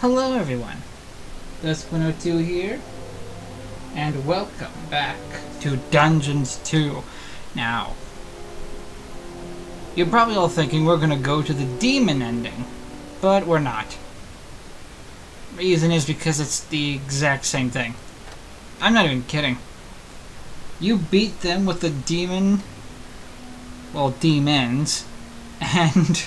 Hello everyone, Splinter2 here, and welcome back to Dungeons 2. Now, you're probably all thinking we're gonna go to the demon ending, but we're not. Reason is because it's the exact same thing. I'm not even kidding. You beat them with the demon, well, demons, and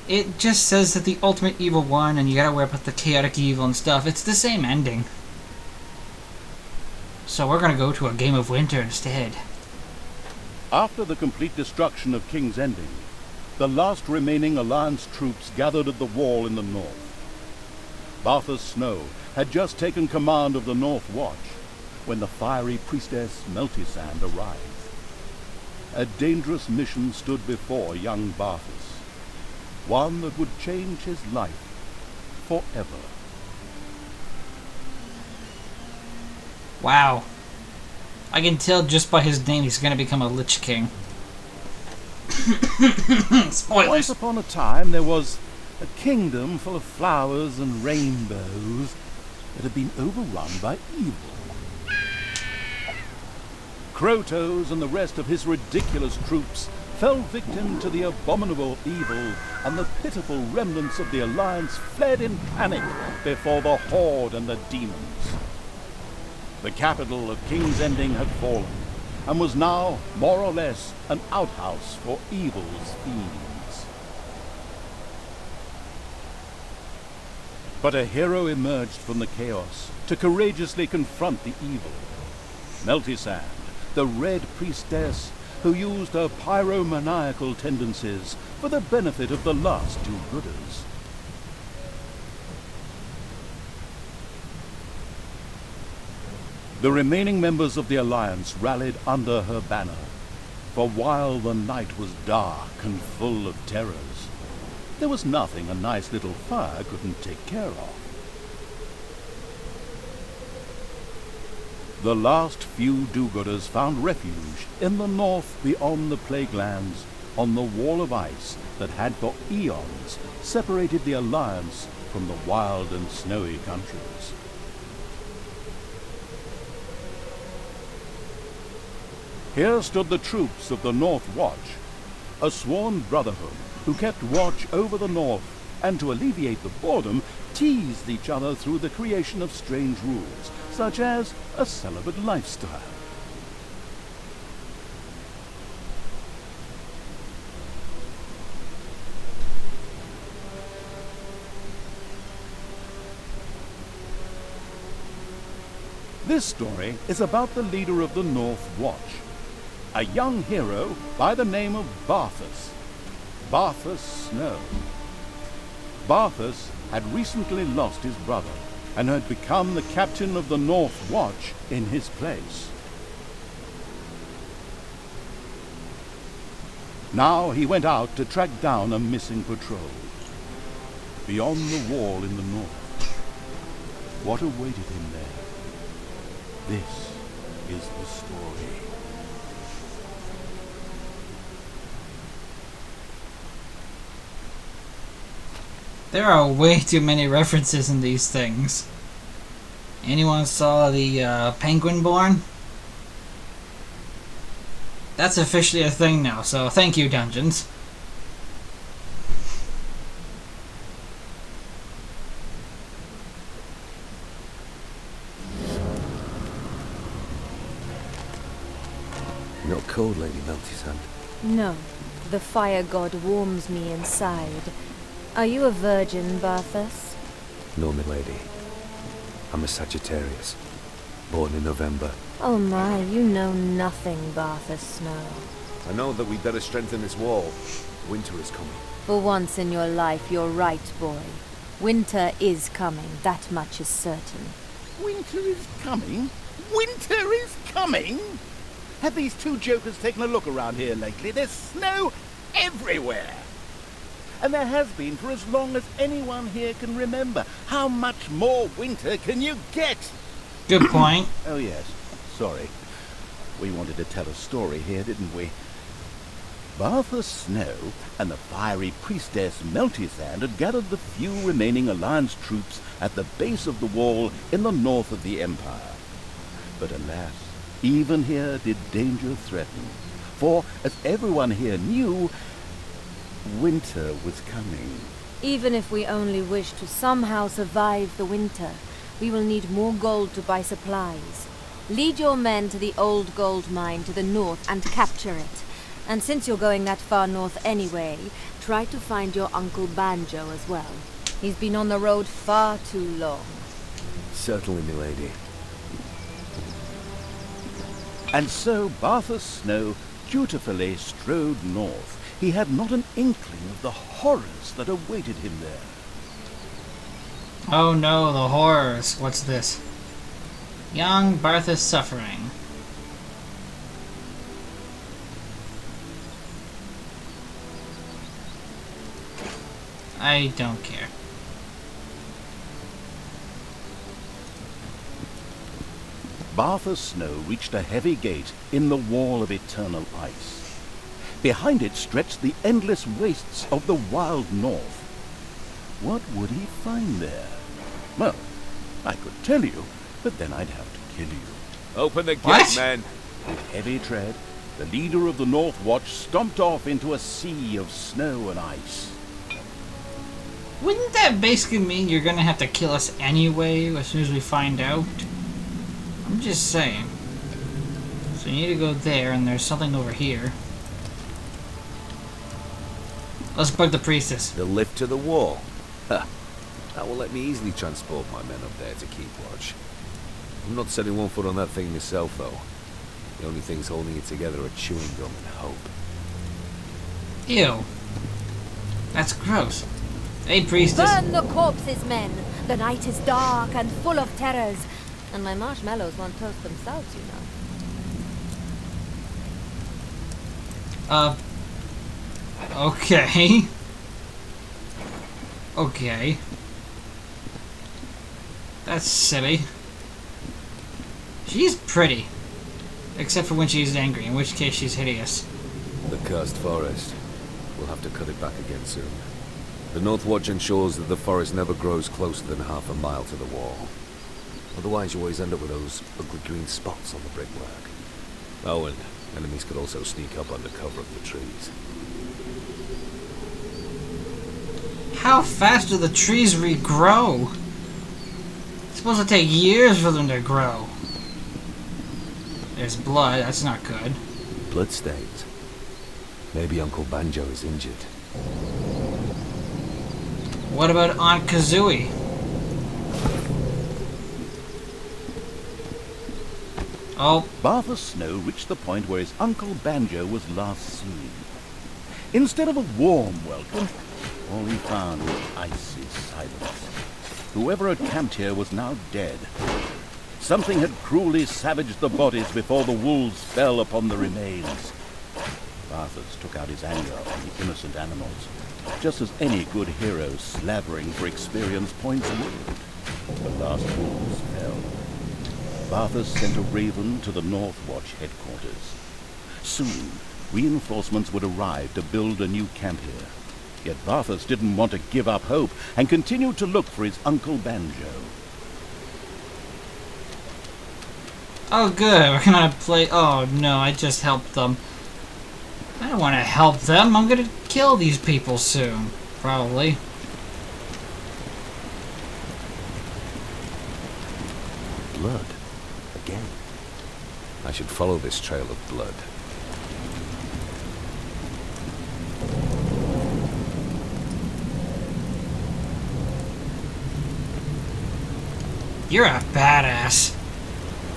it just says that the ultimate evil won and you gotta whip up the chaotic evil and stuff. It's the same ending. So we're gonna go to a game of winter instead. After the complete destruction of King's Ending, the last remaining Alliance troops gathered at the wall in the north. Barthas Snow had just taken command of the North Watch when the fiery priestess Meltisand arrived. A dangerous mission stood before young Barthas. One that would change his life forever. Wow. I can tell just by his name he's gonna become a Lich King. Spoilers. Once upon a time there was a kingdom full of flowers and rainbows that had been overrun by evil. Krotos and the rest of his ridiculous troops fell victim to the abominable evil, and the pitiful remnants of the Alliance fled in panic before the Horde and the demons. The capital of King's Ending had fallen, and was now, more or less, an outhouse for evil's fiends. But a hero emerged from the chaos to courageously confront the evil. Meltisand, the Red Priestess, who used her pyromaniacal tendencies for the benefit of the last do-gooders. The remaining members of the Alliance rallied under her banner, for while the night was dark and full of terrors, there was nothing a nice little fire couldn't take care of. The last few do-gooders found refuge in the north beyond the Plague Lands, on the wall of ice that had for eons separated the Alliance from the wild and snowy countries. Here stood the troops of the North Watch, a sworn brotherhood who kept watch over the north, and to alleviate the boredom, teased each other through the creation of strange rules, such as a celibate lifestyle. This story is about the leader of the North Watch, a young hero by the name of Barthas Snow. Barthas had recently lost his brother, and had become the captain of the North Watch in his place. Now he went out to track down a missing patrol. Beyond the wall in the north, what awaited him there? This is the story. There are way too many references in these things. Anyone saw the Penguin Born? That's officially a thing now, so thank you, Dungeons. You're not cold, Lady Meltisand. No, the fire god warms me inside. Are you a virgin, Barthas? No, milady. I'm a Sagittarius, born in November. Oh my, you know nothing, Barthas Snow. I know that we'd better strengthen this wall. Winter is coming. For once in your life, you're right, boy. Winter is coming, that much is certain. Winter is coming? Winter is coming? Have these two jokers taken a look around here lately? There's snow everywhere. And there has been for as long as anyone here can remember. How much more winter can you get? Good point. Oh yes, sorry. We wanted to tell a story here, didn't we? Bartha Snow and the fiery priestess Meltisand had gathered the few remaining Alliance troops at the base of the wall in the north of the Empire. But alas, even here did danger threaten, for, as everyone here knew, winter was coming. Even if we only wish to somehow survive the winter, we will need more gold to buy supplies. Lead your men to the old gold mine to the north and capture it. And since you're going that far north anyway, try to find your Uncle Banjo as well. He's been on the road far too long. Certainly, milady. And so Bartha Snow dutifully strode north. He had not an inkling of the horrors that awaited him there. Oh no, the horrors. What's this? Young Bartha's suffering. I don't care. Bartha Snow reached a heavy gate in the wall of eternal ice. Behind it stretched the endless wastes of the wild north. What would he find there? Well, I could tell you, but then I'd have to kill you. Open the gate, What? men. With heavy tread, the leader of the North Watch stomped off into a sea of snow and ice. Wouldn't that basically mean you're gonna have to kill us anyway as soon as we find out? I'm just saying. So you need to go there, and there's something over here. Let's bug the priestess. The lift to the wall. Ha! That will let me easily transport my men up there to keep watch. I'm not setting one foot on that thing myself, though. The only things holding it together are chewing gum and hope. Ew. That's gross. Hey, priestess. Burn the corpses, men! The night is dark and full of terrors. And my marshmallows won't toast themselves, you know. Okay. Okay. That's silly. She's pretty. Except for when she's angry, in which case she's hideous. The cursed forest. We'll have to cut it back again soon. The North Watch ensures that the forest never grows closer than half a mile to the wall. Otherwise, you always end up with those ugly green spots on the brickwork. Oh, and enemies could also sneak up under cover of the trees. How fast do the trees regrow? It's supposed to take years for them to grow. There's blood, that's not good. Bloodstains. Maybe Uncle Banjo is injured. What about Aunt Kazooie? Oh, Bartha Snow reached the point where his Uncle Banjo was last seen. Instead of a warm welcome, all he found was icy silence. Whoever had camped here was now dead. Something had cruelly savaged the bodies before the wolves fell upon the remains. Barthas took out his anger on the innocent animals, just as any good hero slavering for experience points would. The last wolves fell. Barthas sent a raven to the North Watch headquarters. Soon, reinforcements would arrive to build a new camp here. Yet Barthas didn't want to give up hope and continued to look for his Uncle Banjo. oh good, we're gonna play... Oh no, I just helped them. I don't want to help them, I'm gonna kill these people soon. Probably. Blood. Again. I should follow this trail of blood. You're a badass.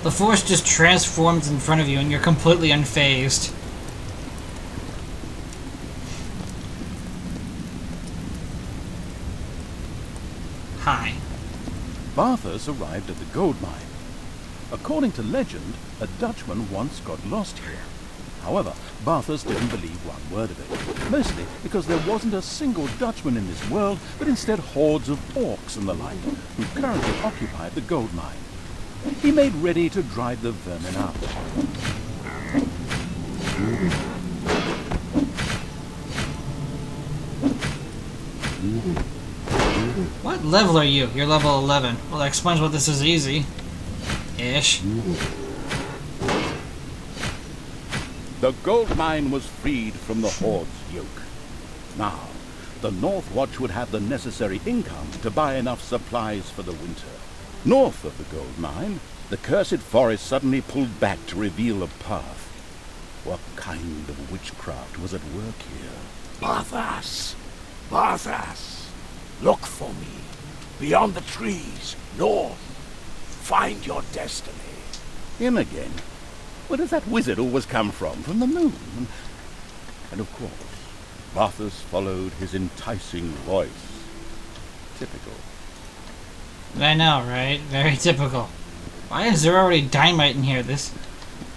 The force just transforms in front of you and you're completely unfazed. Hi. Barthas arrived at the gold mine. According to legend, a Dutchman once got lost here. However, Barthas didn't believe one word of it, mostly because there wasn't a single Dutchman in this world, but instead hordes of orcs and the like, who currently occupied the gold mine. He made ready to drive the vermin out. What level are you? You're level 11. Well, that explains why this is easy. Ish. The gold mine was freed from the Horde's yoke. Now, the North Watch would have the necessary income to buy enough supplies for the winter. North of the gold mine, the cursed forest suddenly pulled back to reveal a path. What kind of witchcraft was at work here? Barthas! Barthas! Look for me. Beyond the trees, north. Find your destiny. Him again? Where does that wizard always come from? From the moon? And of course, Barthas followed his enticing voice. Typical. I know, right? Very typical. Why is there already dynamite in here? This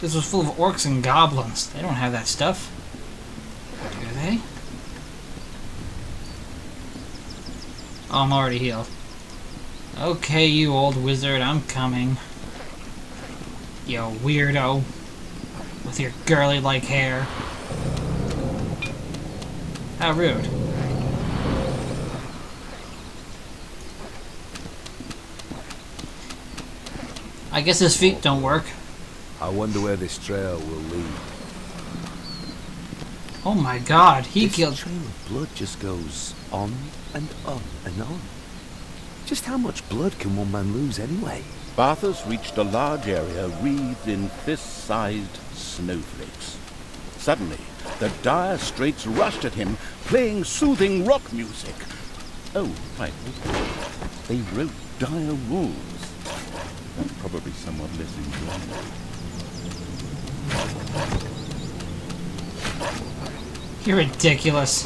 was full of orcs and goblins. They don't have that stuff. Do they? Oh, I'm already healed. Okay, you old wizard, I'm coming. You weirdo. With your girly-like hair. How rude. I guess his feet don't work. I wonder where this trail will lead. Oh my god, he This killed... trail of blood just goes on and on and on. Just how much blood can one man lose anyway? Barthas reached a large area wreathed in fist-sized snowflakes. Suddenly, the dire straits rushed at him, playing soothing rock music. Oh, right. They wrote dire wolves. That's probably somewhat less enjoyable. You're ridiculous.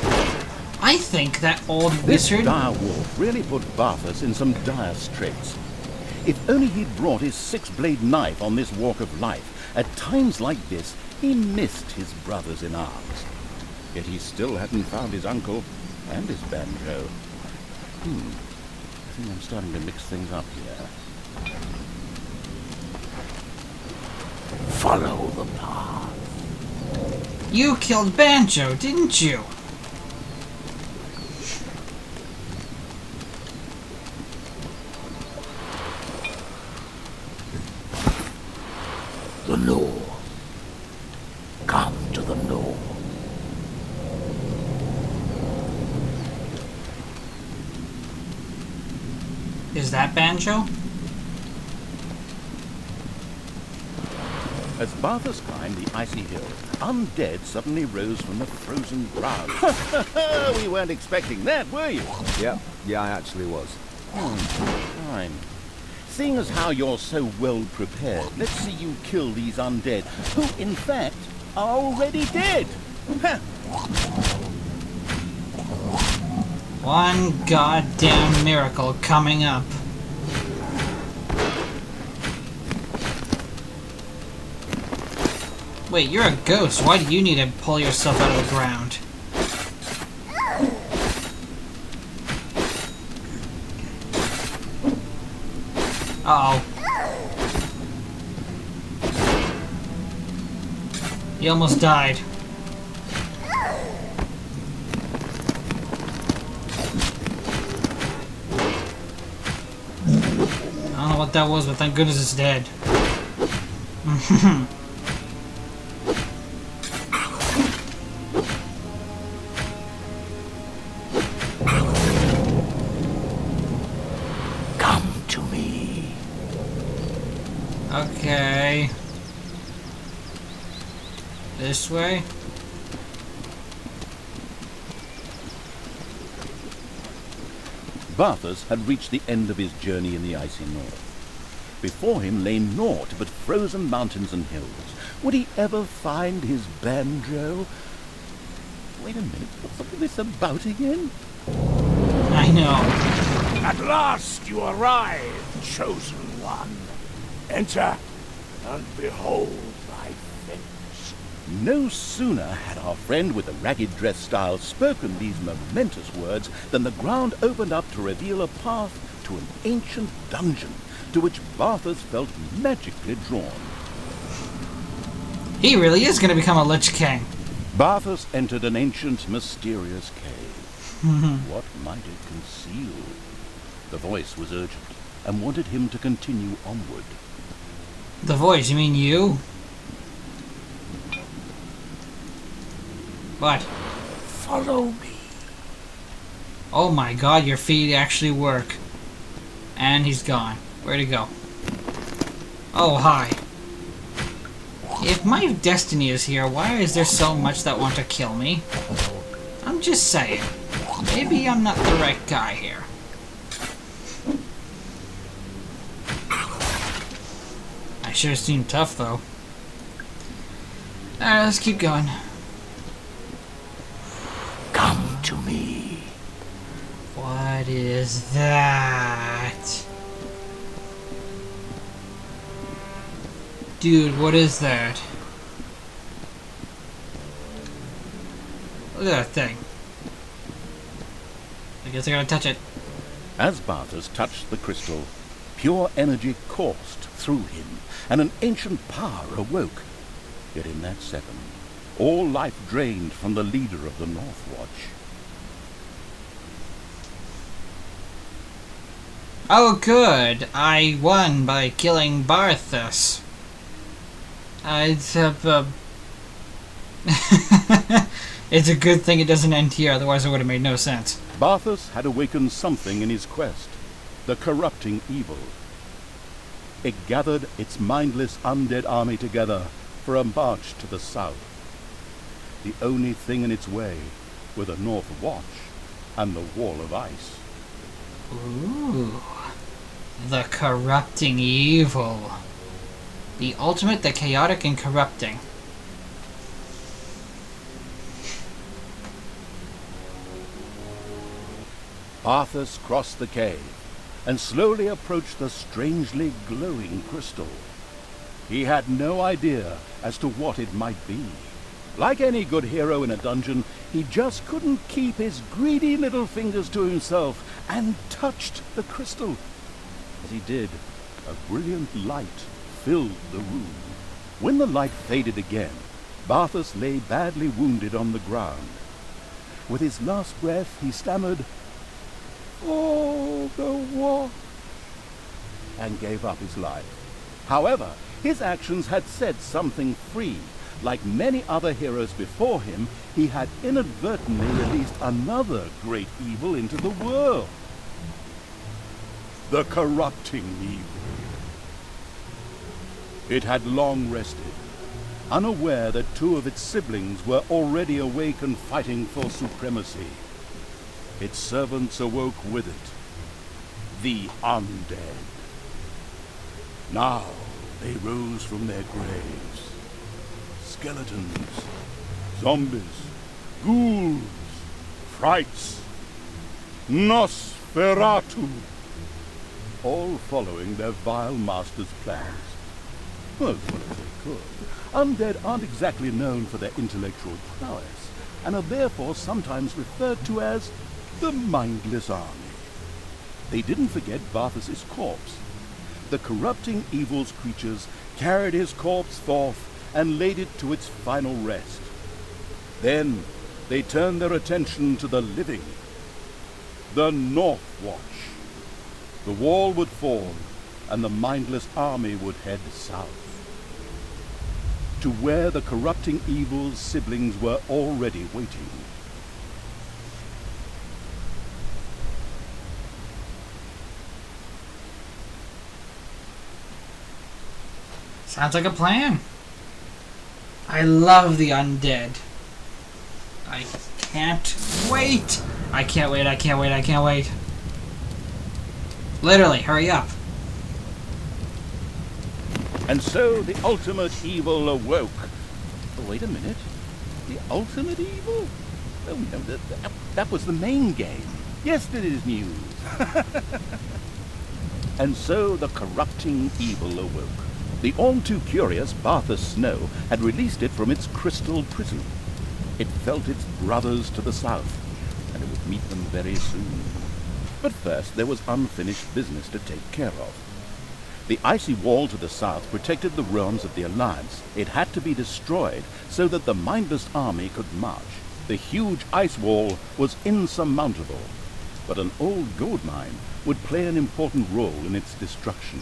I think that old This wizard... dire wolf really put Barthas in some dire straits. If only he'd brought his six-blade knife on this walk of life, at times like this, he missed his brothers in arms. Yet he still hadn't found his uncle and his banjo. I think I'm starting to mix things up here. Follow the path. You killed Banjo, didn't you? The north. Come to the north. Is that Banjo? As Barthas climbed the icy hill, undead suddenly rose from the frozen ground. We weren't expecting that, were you? Yeah, I actually was. Fine. Seeing as how you're so well prepared, let's see you kill these undead, who, in fact, are already dead. One goddamn miracle coming up. Wait, you're a ghost. Why do you need to pull yourself out of the ground? Uh-oh. He almost died. I don't know what that was, but thank goodness it's dead. Come to me. Okay. This way? Barthas had reached the end of his journey in the icy north. Before him lay naught but frozen mountains and hills. Would he ever find his banjo? Wait a minute, what's all this about again? I know. At last you arrive, chosen one. Enter and behold thy fate. No sooner had our friend with the ragged dress style spoken these momentous words than the ground opened up to reveal a path to an ancient dungeon to which Barthas felt magically drawn. He really is going to become a Lich King. Barthas entered an ancient, mysterious cave. What might it conceal? The voice was urgent and wanted him to continue onward. The voice, you mean you? What? Follow me. Oh my god, your feet actually work. And he's gone. Where'd he go? Oh, hi. If my destiny is here, why is there so much that want to kill me? I'm just saying. Maybe I'm not the right guy here. I sure seem tough, though. Alright, let's keep going. Come to me. What is that? Dude, what is that? Look at that thing. I guess I gotta touch it. As Barthas touched the crystal, pure energy coursed through him, and an ancient power awoke. Yet in that second, all life drained from the leader of the North Watch. Oh good, I won by killing Barthas. It's a good thing it doesn't end here, otherwise it would have made no sense. Barthas had awakened something in his quest, the corrupting evil. It gathered its mindless undead army together for a march to the south. The only thing in its way were the North Watch and the Wall of Ice. Ooh. The corrupting evil. The ultimate, the chaotic and corrupting. Barthas crossed the cave and slowly approached the strangely glowing crystal. He had no idea as to what it might be. Like any good hero in a dungeon, he just couldn't keep his greedy little fingers to himself and touched the crystal. As he did, a brilliant light filled the room. When the light faded again, Barthas lay badly wounded on the ground. With his last breath, he stammered, "Oh, the Watch," and gave up his life. However, his actions had set something free. Like many other heroes before him, he had inadvertently released another great evil into the world. The corrupting evil. It had long rested, unaware that two of its siblings were already awake and fighting for supremacy. Its servants awoke with it, the undead. Now they rose from their graves. Skeletons, zombies, ghouls, frights, Nosferatu, all following their vile master's plans. Well, as well as they could. Undead aren't exactly known for their intellectual prowess, and are therefore sometimes referred to as the Mindless Army. They didn't forget Barthas's corpse. The corrupting evil's creatures carried his corpse forth and laid it to its final rest. Then they turned their attention to the living, the North Watch. The wall would fall, and the mindless army would head south, to where the corrupting evil's siblings were already waiting. Sounds like a plan. I love the undead. I can't wait. I can't wait, I can't wait, I can't wait. Literally, hurry up. And so the ultimate evil awoke. Oh, wait a minute. The ultimate evil? Oh, no, that was the main game. Yesterday's news. And so the corrupting evil awoke. The all-too-curious Barthas Snow had released it from its crystal prison. It felt its brothers to the south, and it would meet them very soon. But first there was unfinished business to take care of. The icy wall to the south protected the realms of the Alliance. It had to be destroyed so that the mindless army could march. The huge ice wall was insurmountable, but an old gold mine would play an important role in its destruction.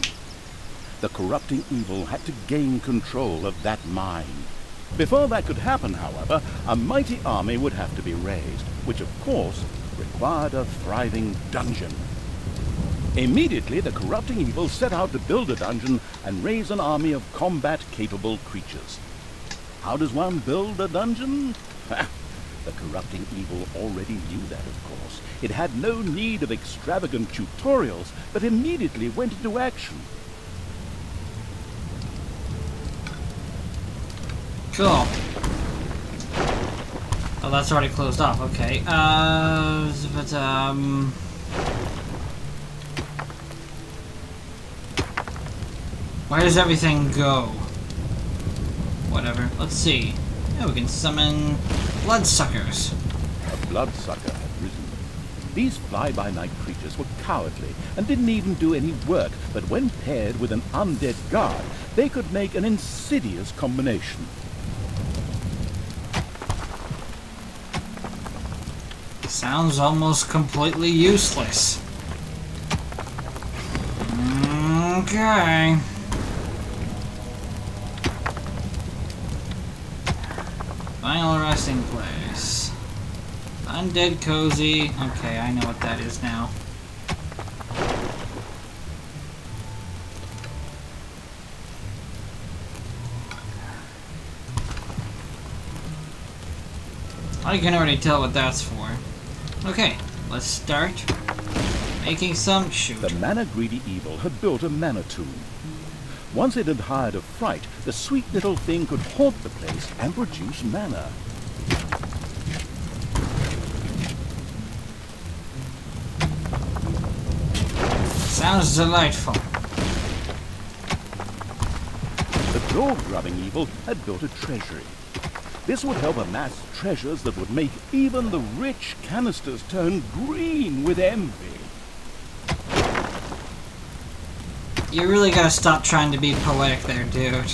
The corrupting evil had to gain control of that mine. Before that could happen, however, a mighty army would have to be raised, which of course required a thriving dungeon. Immediately, the corrupting evil set out to build a dungeon and raise an army of combat-capable creatures. How does one build a dungeon? The corrupting evil already knew that, of course. It had no need of extravagant tutorials, but immediately went into action. Cool. Oh, that's already closed off. Okay. Where does everything go? Whatever. Let's see. Yeah, we can summon bloodsuckers. A bloodsucker had risen. These fly-by-night creatures were cowardly and didn't even do any work, but when paired with an undead guard, they could make an insidious combination. Sounds almost completely useless. Okay. Final resting place. Undead cozy. Okay, I know what that is now. I can already tell what that's for. Okay, let's start making some shoot. The mana-greedy evil had built a mana tomb. Once it had hired a fright, the sweet little thing could haunt the place and produce mana. Sounds delightful. The gold-grubbing evil had built a treasury. This would help amass treasures that would make even the rich canisters turn green with envy. You really gotta stop trying to be poetic there, dude.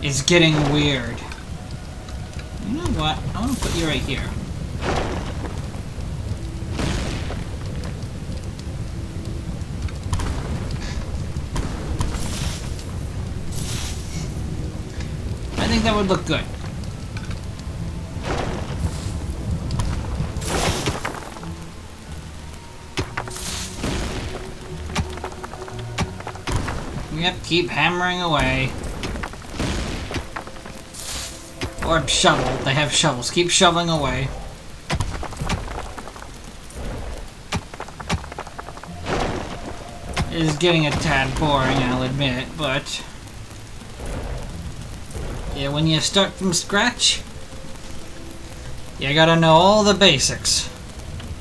It's getting weird. You know what? I want to put you right here. I think that would look good. Yep, keep hammering away. Or shovel. They have shovels. Keep shoveling away. It is getting a tad boring, I'll admit, but... yeah, when you start from scratch, you gotta know all the basics.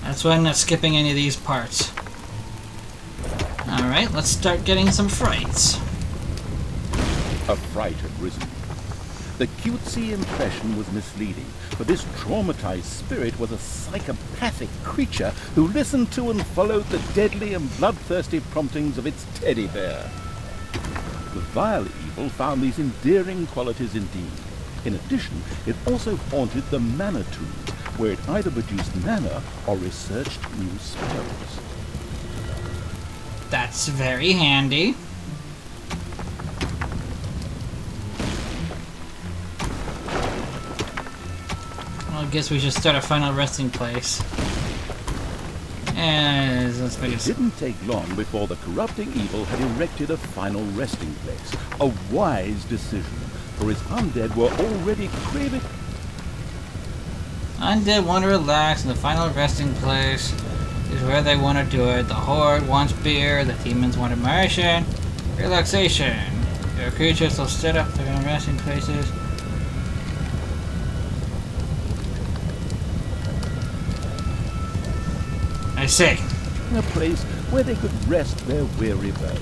That's why I'm not skipping any of these parts. Alright, let's start getting some frights. A fright had risen. The cutesy impression was misleading, for this traumatized spirit was a psychopathic creature who listened to and followed the deadly and bloodthirsty promptings of its teddy bear. The vile evil found these endearing qualities indeed. In addition, it also haunted the mana tomb, where it either produced mana or researched new spells. That's very handy. Well, I guess we should start a final resting place. And let's make It didn't take long before the corrupting evil had erected a final resting place. A wise decision, for his undead were already craving... Undead want to relax, and the final resting place is where they want to do it. The Horde wants beer, the demons want immersion, relaxation. Your creatures will set up their resting places. I see. a place where they could rest their weary bones.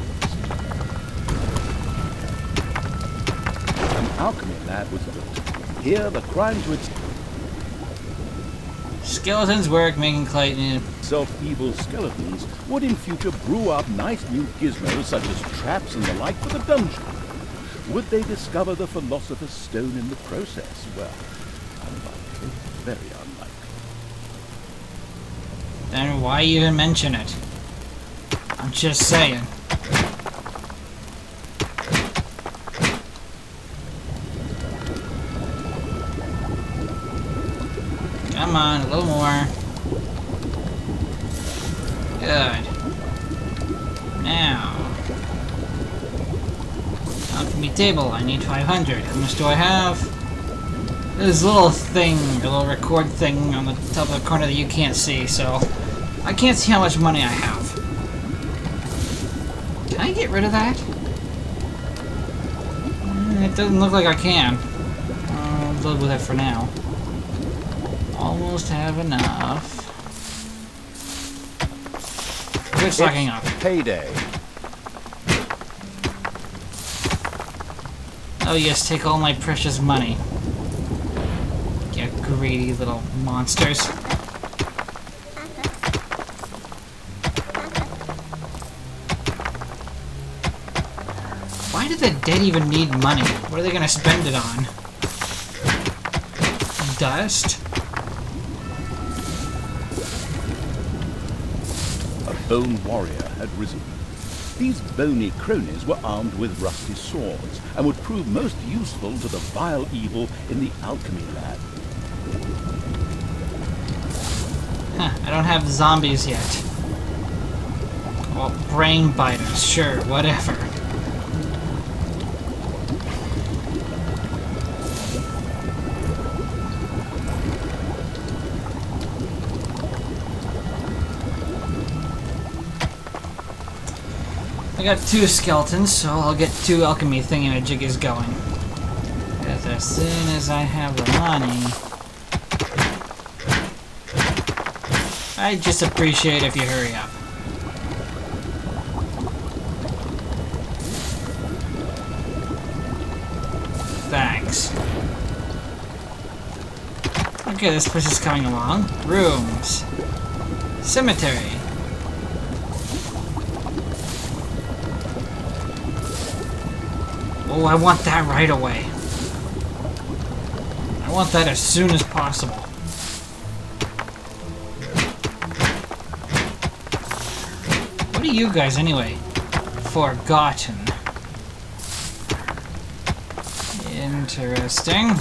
An alchemy lab was built. Here, the crime to its Skeletons work making Clayton. self-evil skeletons would in future brew up nice new gizmos such as traps and the like for the dungeon. Would they discover the Philosopher's Stone in the process? Well, unlikely, very unlikely. Then why even mention it? I'm just saying. Come on, a little more. Good. Now. Alchemy table, I need 500. How much do I have? There's a little thing, a little record thing on the top of the corner that you can't see, so I can't see how much money I have. Can I get rid of that? It doesn't look like I can. I'll live with it for now. Almost have enough. Quit sucking up. Payday. Oh yes, take all my precious money. You greedy little monsters. Why do the dead even need money? What are they gonna spend it on? Dust? A bone warrior had risen. These bony cronies were armed with rusty swords and would prove most useful to the vile evil in the alchemy lab. Huh, I don't have zombies yet. Well, brain biters, sure, whatever. I got 2 skeletons, so I'll get 2 alchemy thingamajiggies going. Because as soon as I have the money, I'd just appreciate if you hurry up. Thanks. Okay, this place is coming along. Rooms. Cemetery. Oh, I want that right away. I want that as soon as possible. What are you guys, anyway? Forgotten. Interesting.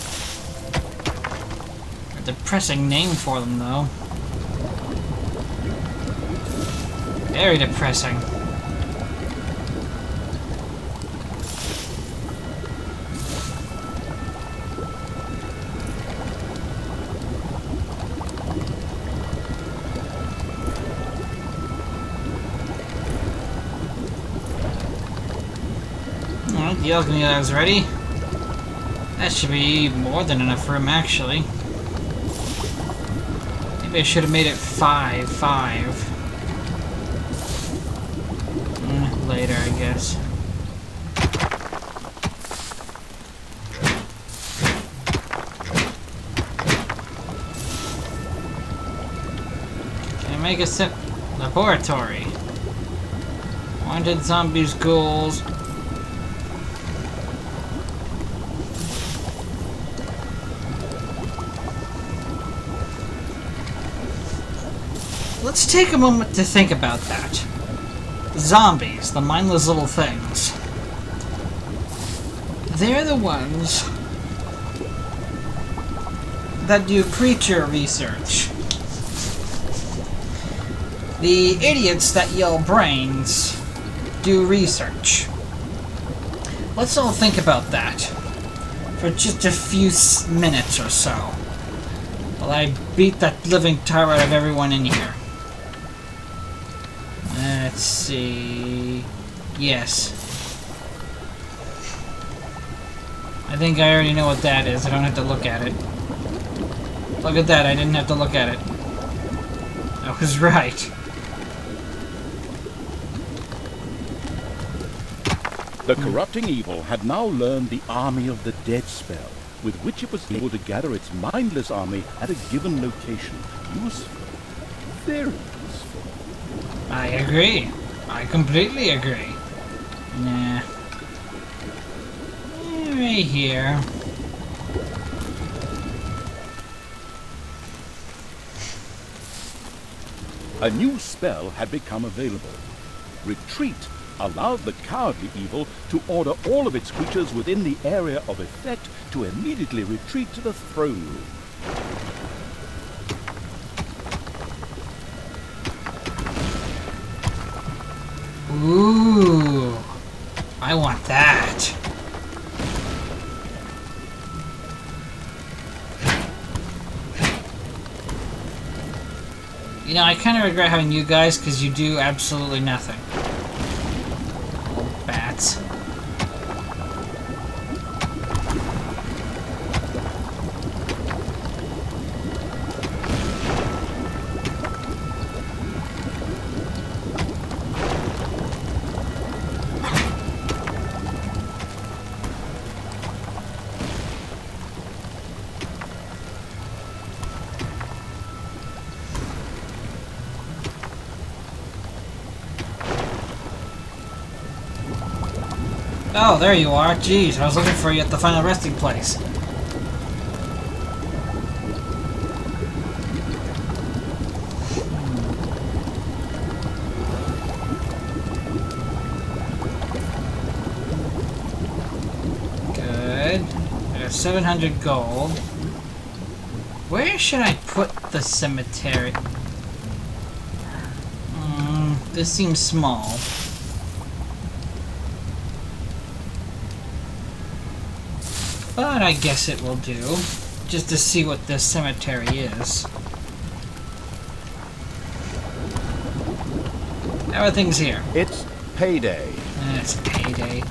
A depressing name for them, though. Very depressing. Alright, the alchemy lab's ready. That should be more than enough room, actually. Maybe I should have made it 5. Later, I guess. Can I make a laboratory? Wanted zombies, ghouls. Let's take a moment to think about that. Zombies, the mindless little things. They're the ones that do creature research. The idiots that yell brains do research. Let's all think about that for just a few minutes or so, while I beat that living tar out of everyone in here. Let's see... Yes. I think I already know what that is. I don't have to look at it. Look at that, I didn't have to look at it. I was right. The corrupting evil had now learned the Army of the Dead spell, with which it was able to gather its mindless army at a given location. Useful. Very useful. I agree. I completely agree. Nah. Right here. A new spell had become available. Retreat allowed the cowardly evil to order all of its creatures within the area of effect to immediately retreat to the throne room. Ooh, I want that. You know, I kind of regret having you guys because you do absolutely nothing. Oh, bats. Oh, there you are. Jeez, I was looking for you at the final resting place. Good. I got 700 gold. Where should I put the cemetery? This seems small. But I guess it will do, just to see what this cemetery is. Everything's here. It's payday. It's payday.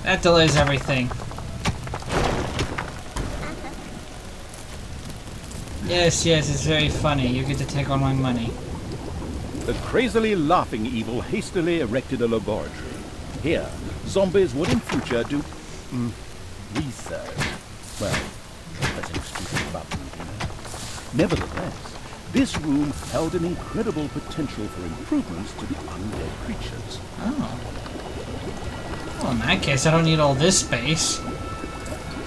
That delays everything. Yes, it's very funny. You get to take all my money. The crazily laughing evil hastily erected a laboratory. Here, zombies would in future do research. Well, pressing stupid buttons, you know. Nevertheless, this room held an incredible potential for improvements to the undead creatures. Oh. Well, in that case, I don't need all this space.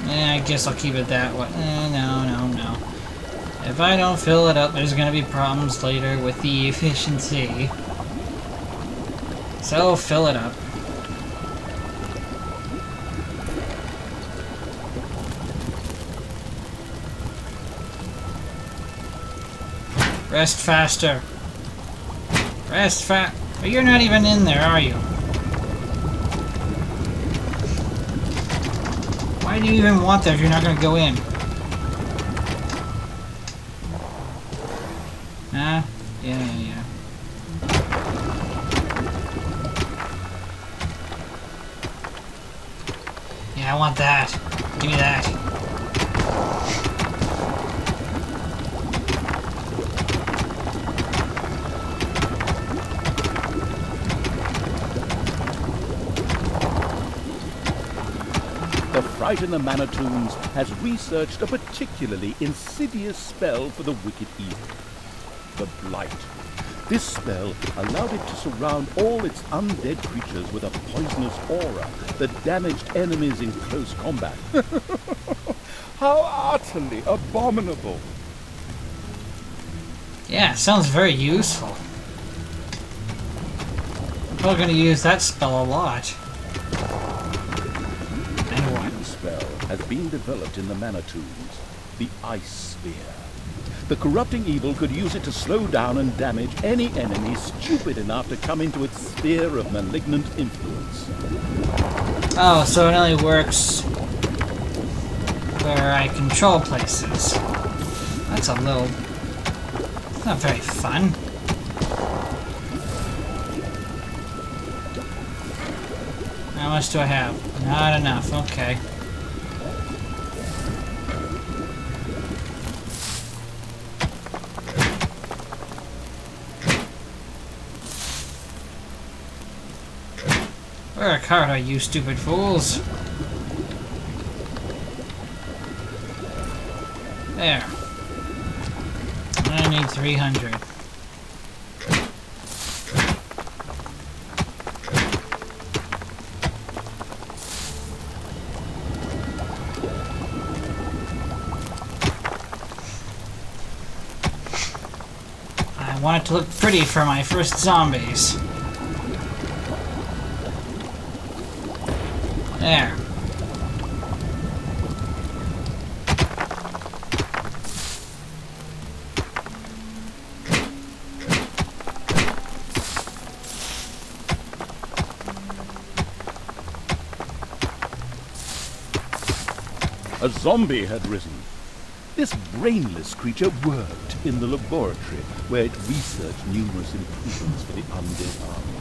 I guess I'll keep it that way. No. If I don't fill it up, there's gonna be problems later with the efficiency. So, fill it up. Rest faster. But you're not even in there, are you? Why do you even want that if you're not going to go in? Huh? Yeah. Yeah, I want that. Give me that. The Fright in the Manitoons has researched a particularly insidious spell for the wicked evil. The Blight. This spell allowed it to surround all its undead creatures with a poisonous aura that damaged enemies in close combat. How utterly abominable! Yeah, sounds very useful. I'm probably going to use that spell a lot. A new spell has been developed in the Manitoons, the Ice Sphere. The corrupting evil could use it to slow down and damage any enemy stupid enough to come into its sphere of malignant influence. Oh, so it only works where I control places. That's a little... not very fun. How much do I have? Not enough, okay. Work harder, you stupid fools. There. I need 300. want it to look pretty for my first zombies. There. A zombie had risen. This brainless creature worked in the laboratory where it researched numerous improvements for the undead army.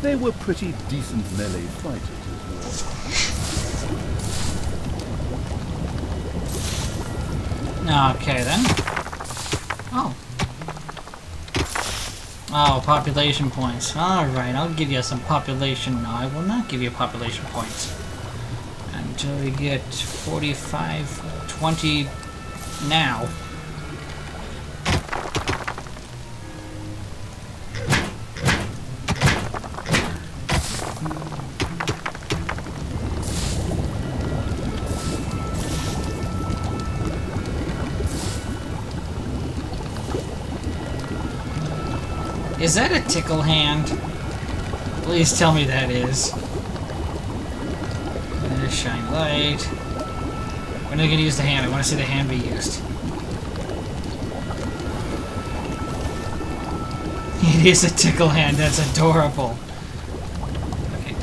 They were pretty decent melee fighters as well. Okay, then. Oh. Oh, population points. Alright, I'll give you some population. No, I will not give you population points. Until we get 45, 20 now. Is that a tickle hand? Please tell me that is. Shine light. When are they going to use the hand? I want to see the hand be used. It is a tickle hand. That's adorable. Okay.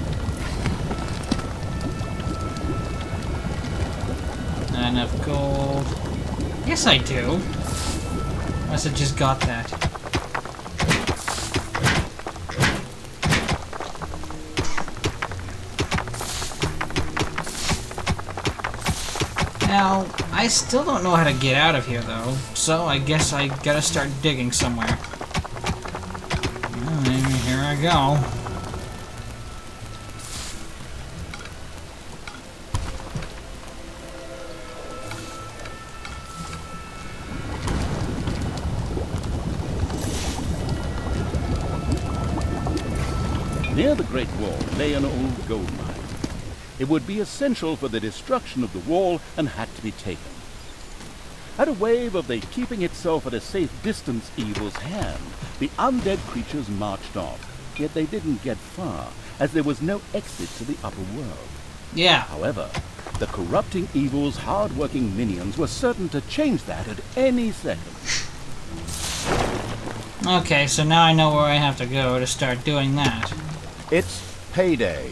Not enough gold. Yes, I do. Must have just got that. Now, I still don't know how to get out of here, though, so I guess I gotta start digging somewhere. Well, here I go. Near the Great Wall lay an old gold mine. It would be essential for the destruction of the wall and had to be taken. At a wave of the keeping itself at a safe distance evil's hand, the undead creatures marched off, yet they didn't get far, as there was no exit to the upper world. Yeah. However, the corrupting evil's hard-working minions were certain to change that at any second. Okay, so now I know where I have to go to start doing that. It's payday.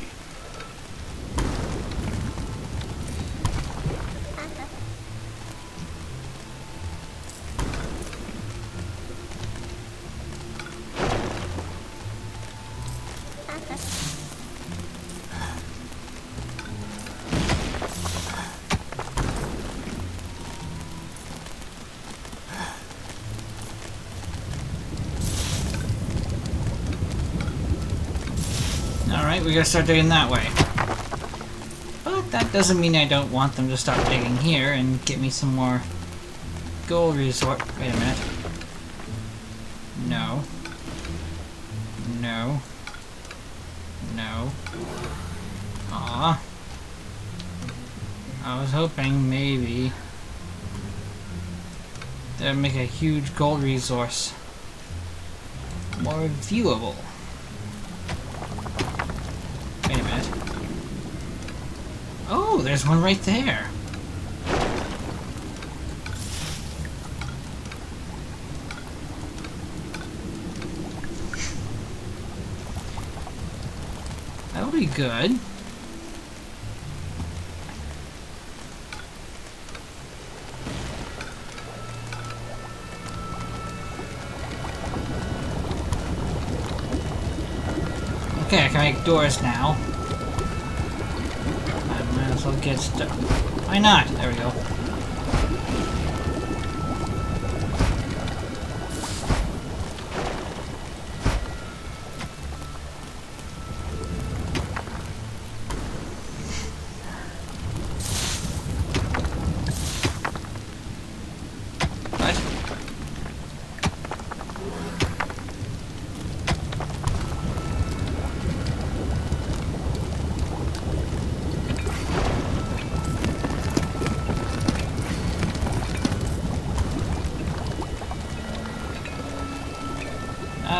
Alright, we gotta start digging that way. But that doesn't mean I don't want them to start digging here and get me some more gold resort. Wait a minute. No. No. No. Aw. I was hoping maybe that would make a huge gold resource more viewable. Wait a minute. Oh, there's one right there. That'll be good. Okay, I can make doors now. I might as well get stuff. Why not? There we go. What?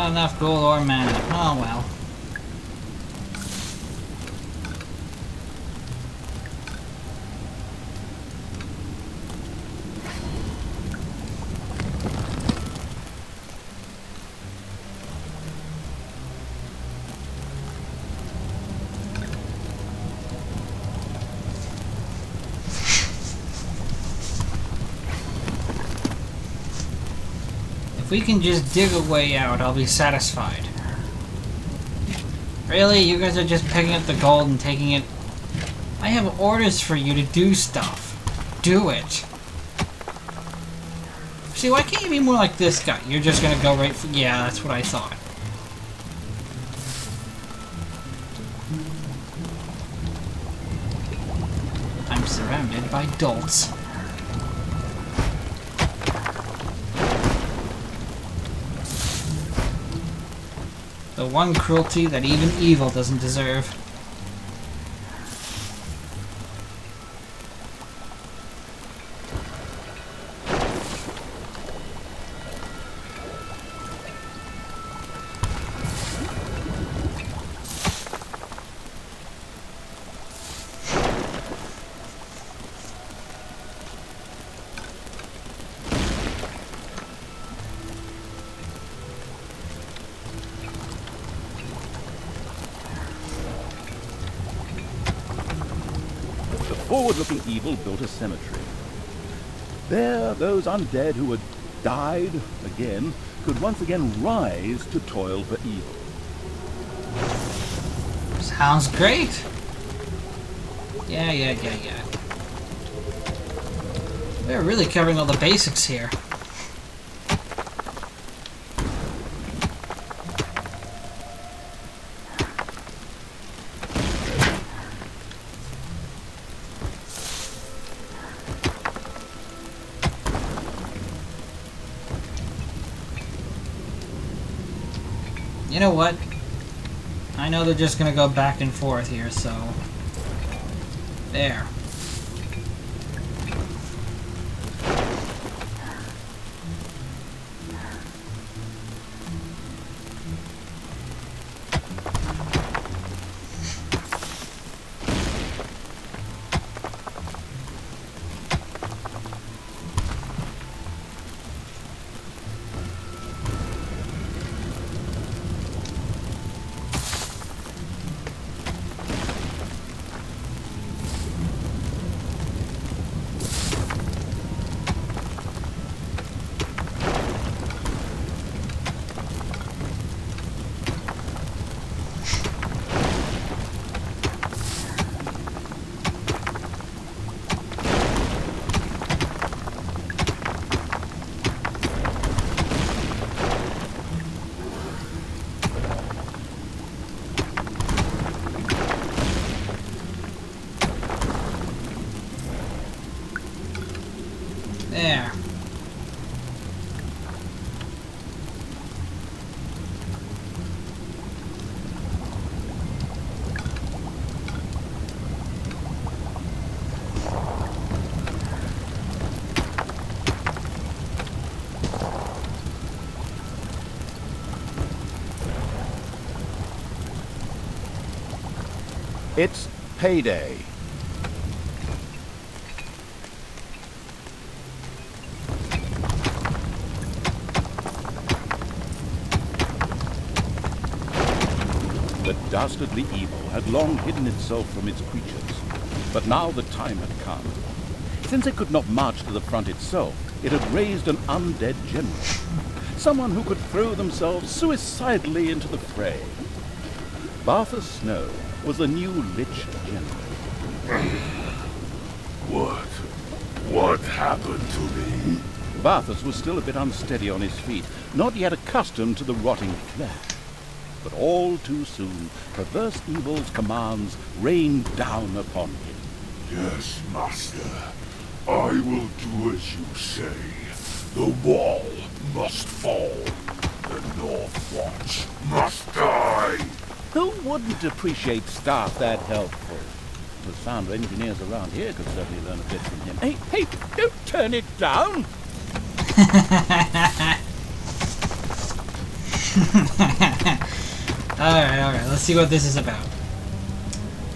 Not enough gold or mana. Oh well. If we can just dig a way out, I'll be satisfied. Really? You guys are just picking up the gold and taking it? I have orders for you to do stuff. Do it. See, why can't you be more like this guy? You're just gonna go right for... Yeah, that's what I thought. I'm surrounded by dolts. The one cruelty that even evil doesn't deserve. Forward-looking evil built a cemetery. There, those undead who had died again could once again rise to toil for evil. Sounds great. Yeah. We're really covering all the basics here. You know what? I know they're just gonna go back and forth here, so... There. There. It's payday. The dastardly evil had long hidden itself from its creatures, but now the time had come. Since it could not march to the front itself, it had raised an undead general, someone who could throw themselves suicidally into the fray. Barthas Snow was the new Lich general. What happened to me? Barthas was still a bit unsteady on his feet, not yet accustomed to the rotting flesh. But all too soon, perverse evil's commands rained down upon him. Yes, Master. I will do as you say. The wall must fall. The North Watch must die. Who wouldn't appreciate staff that helpful? The sound engineers around here could certainly learn a bit from him. Hey, don't turn it down! Alright, let's see what this is about.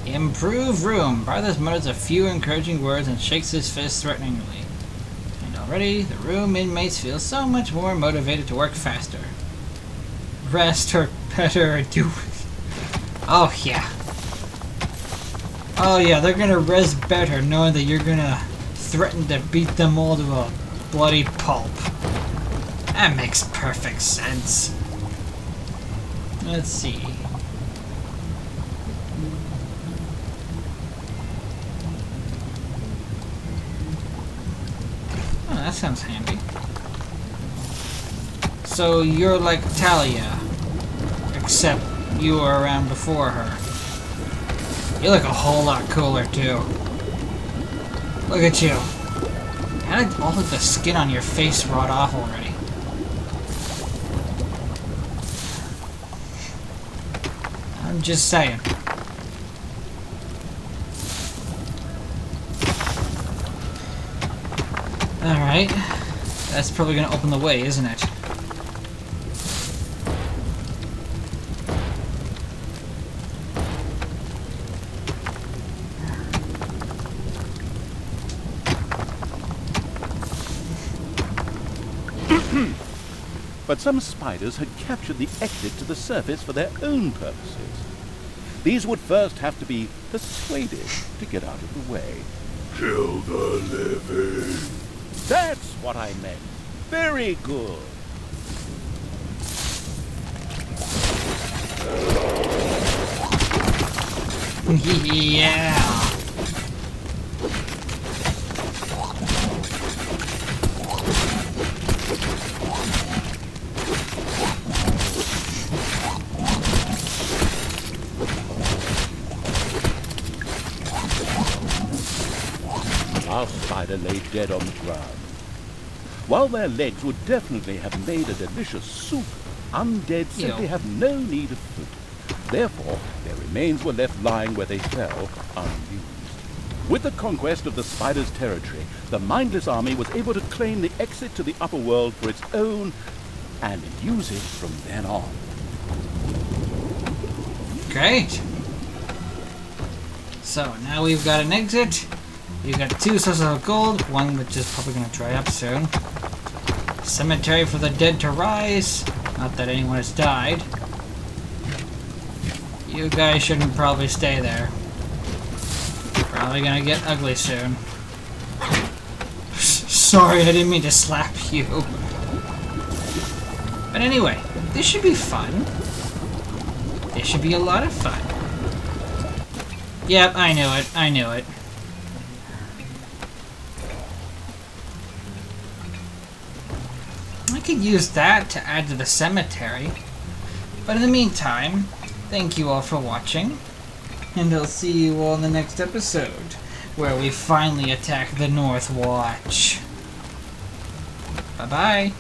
Improve room. Barthas mutters a few encouraging words and shakes his fist threateningly. And already, the room inmates feel so much more motivated to work faster. Rest or better do it. Oh yeah. Oh yeah, they're gonna rest better knowing that you're gonna threaten to beat them all to a bloody pulp. That makes perfect sense. Let's see. Oh, that sounds handy. So you're like Talia, except you were around before her. You look a whole lot cooler too. Look at you. How did all of the skin on your face rot off already? I'm just saying. Alright. That's probably gonna open the way, isn't it? But some spiders had captured the exit to the surface for their own purposes. These would first have to be persuaded to get out of the way. Kill the living. That's what I meant. Very good. Yeah. Our spider lay dead on the ground. While their legs would definitely have made a delicious soup, undead simply have no need of food. Therefore, their remains were left lying where they fell, unused. With the conquest of the spider's territory, the mindless army was able to claim the exit to the upper world for its own and use it from then on. Great. So now we've got an exit. We've got 2 sources of gold, one which is probably going to dry up soon. Cemetery for the dead to rise. Not that anyone has died. You guys shouldn't probably stay there. Probably going to get ugly soon. Sorry, I didn't mean to slap you. But anyway, this should be fun. This should be a lot of fun. Yep, I knew it. I knew it. I could use that to add to the cemetery. But in the meantime, thank you all for watching. And I'll see you all in the next episode, where we finally attack the North Watch. Bye-bye.